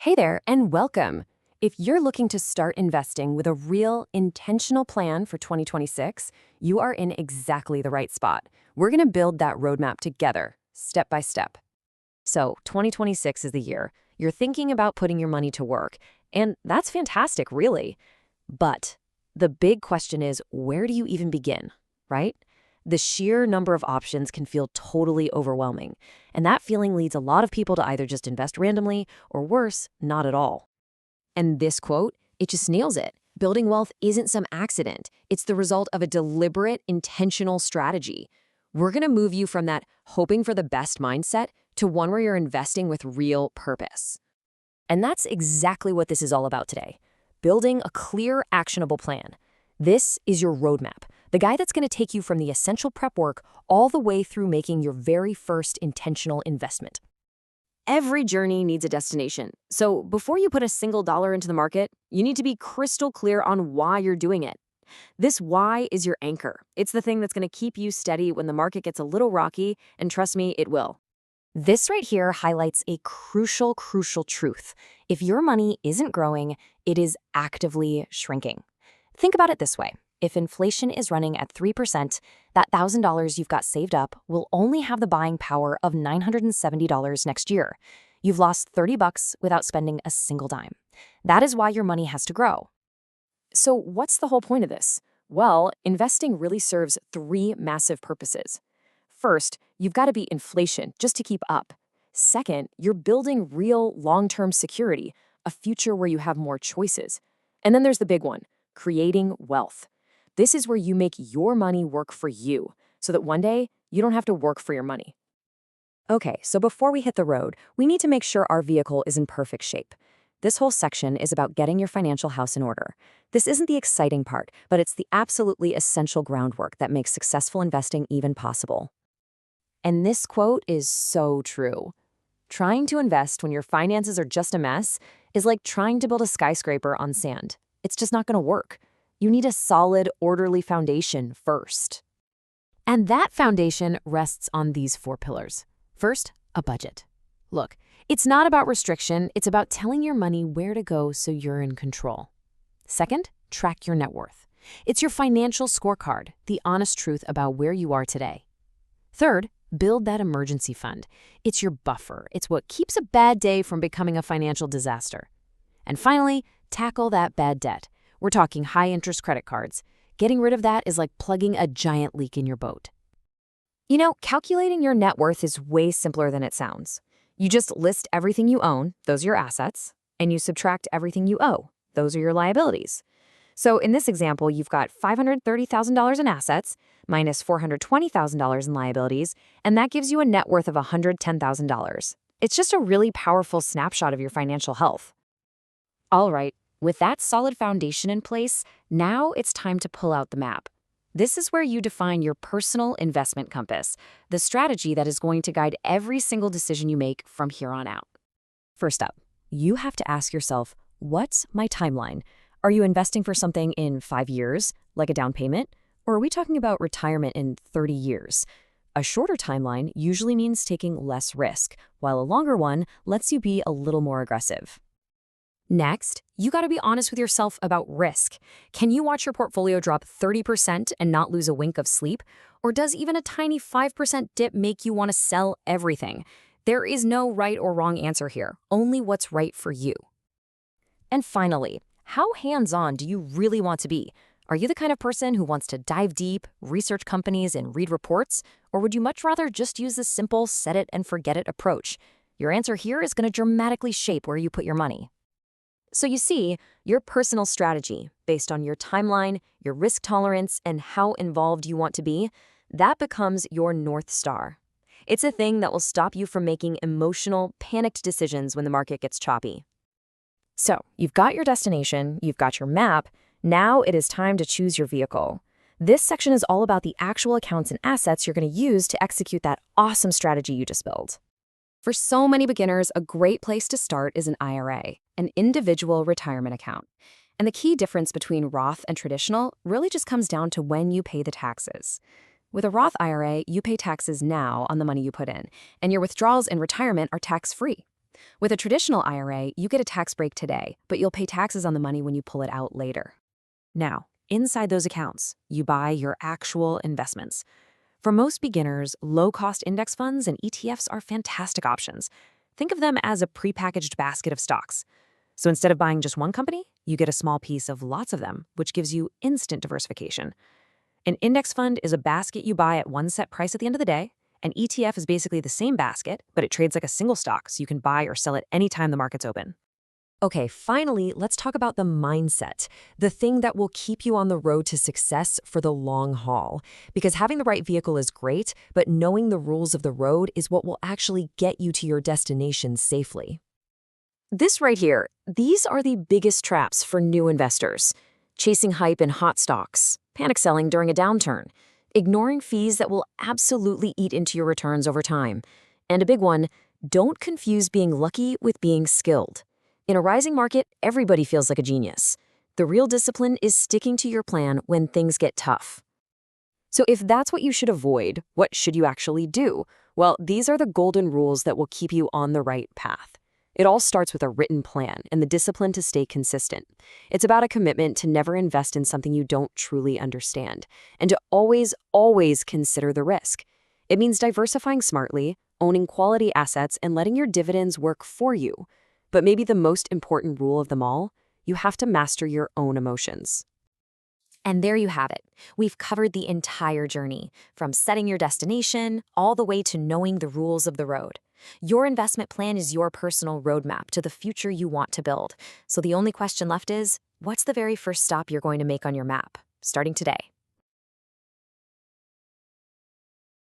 Hey there, and welcome. If you're looking to start investing with a real, intentional plan for 2026, you are in exactly the right spot. We're going to build that roadmap together, step by step. So, 2026 is the year. You're thinking about putting your money to work, and that's fantastic, really. But the big question is, where do you even begin, right? The sheer number of options can feel totally overwhelming, and that feeling leads a lot of people to either just invest randomly or worse, not at all. And this quote, it just nails it. Building wealth isn't some accident. It's the result of a deliberate, intentional strategy. We're going to move you from that hoping for the best mindset to one where you're investing with real purpose. And that's exactly what this is all about today. Building a clear, actionable plan. This is your roadmap, the guide that's going to take you from the essential prep work all the way through making your very first intentional investment. Every journey needs a destination. So before you put a single dollar into the market, you need to be crystal clear on why you're doing it. This why is your anchor. It's the thing that's going to keep you steady when the market gets a little rocky, and trust me, it will. This right here highlights a crucial truth. If your money isn't growing, it is actively shrinking. Think about it this way. If inflation is running at 3%, that $1,000 you've got saved up will only have the buying power of $970 next year. You've lost $30 without spending a single dime. That is why your money has to grow. So what's the whole point of this? Well, investing really serves three massive purposes. First, you've got to beat inflation just to keep up. Second, you're building real long-term security, a future where you have more choices. And then there's the big one, creating wealth. This is where you make your money work for you, so that one day you don't have to work for your money. Okay, so before we hit the road, we need to make sure our vehicle is in perfect shape. This whole section is about getting your financial house in order. This isn't the exciting part, but it's the absolutely essential groundwork that makes successful investing even possible. And this quote is so true. Trying to invest when your finances are just a mess is like trying to build a skyscraper on sand. It's just not going to work. You need a solid, orderly foundation first. And that foundation rests on these four pillars. First, a budget. Look, it's not about restriction, it's about telling your money where to go so you're in control. Second, track your net worth. It's your financial scorecard, the honest truth about where you are today. Third, build that emergency fund. It's your buffer. It's what keeps a bad day from becoming a financial disaster. And finally, tackle that bad debt. We're talking high-interest credit cards. Getting rid of that is like plugging a giant leak in your boat. You know, calculating your net worth is way simpler than it sounds. You just list everything you own, those are your assets, and you subtract everything you owe, those are your liabilities. So in this example, you've got $530,000 in assets minus $420,000 in liabilities, and that gives you a net worth of $110,000. It's just a really powerful snapshot of your financial health. All right, with that solid foundation in place, now it's time to pull out the map. This is where you define your personal investment compass, the strategy that is going to guide every single decision you make from here on out. First up, you have to ask yourself, what's my timeline? Are you investing for something in 5 years, like a down payment? Or are we talking about retirement in 30 years? A shorter timeline usually means taking less risk, while a longer one lets you be a little more aggressive. Next, you got to be honest with yourself about risk. Can you watch your portfolio drop 30% and not lose a wink of sleep? Or does even a tiny 5% dip make you want to sell everything? There is no right or wrong answer here, only what's right for you. And finally, how hands-on do you really want to be? Are you the kind of person who wants to dive deep, research companies, and read reports? Or would you much rather just use the simple set it and forget it approach? Your answer here is going to dramatically shape where you put your money. So you see, your personal strategy, based on your timeline, your risk tolerance, and how involved you want to be, that becomes your North Star. It's a thing that will stop you from making emotional, panicked decisions when the market gets choppy. So, you've got your destination, you've got your map, now it is time to choose your vehicle. This section is all about the actual accounts and assets you're going to use to execute that awesome strategy you just built. For so many beginners, a great place to start is an IRA, an individual retirement account. And the key difference between Roth and traditional really just comes down to when you pay the taxes. With a Roth IRA, you pay taxes now on the money you put in, and your withdrawals in retirement are tax-free. With a traditional IRA, you get a tax break today, but you'll pay taxes on the money when you pull it out later. Now, inside those accounts, you buy your actual investments. For most beginners, low-cost index funds and ETFs are fantastic options. Think of them as a prepackaged basket of stocks. So instead of buying just one company, you get a small piece of lots of them, which gives you instant diversification. An index fund is a basket you buy at one set price at the end of the day. An ETF is basically the same basket, but it trades like a single stock, so you can buy or sell it anytime the market's open. Okay, finally, let's talk about the mindset, the thing that will keep you on the road to success for the long haul. Because having the right vehicle is great, but knowing the rules of the road is what will actually get you to your destination safely. This right here, these are the biggest traps for new investors. Chasing hype in hot stocks, panic selling during a downturn, ignoring fees that will absolutely eat into your returns over time. And a big one, don't confuse being lucky with being skilled. In a rising market, everybody feels like a genius. The real discipline is sticking to your plan when things get tough. So if that's what you should avoid, what should you actually do? Well, these are the golden rules that will keep you on the right path. It all starts with a written plan and the discipline to stay consistent. It's about a commitment to never invest in something you don't truly understand, and to always consider the risk. It means diversifying smartly, owning quality assets, and letting your dividends work for you. But maybe the most important rule of them all, you have to master your own emotions. And there you have it. We've covered the entire journey, from setting your destination all the way to knowing the rules of the road. Your investment plan is your personal roadmap to the future you want to build. So the only question left is, what's the very first stop you're going to make on your map, starting today?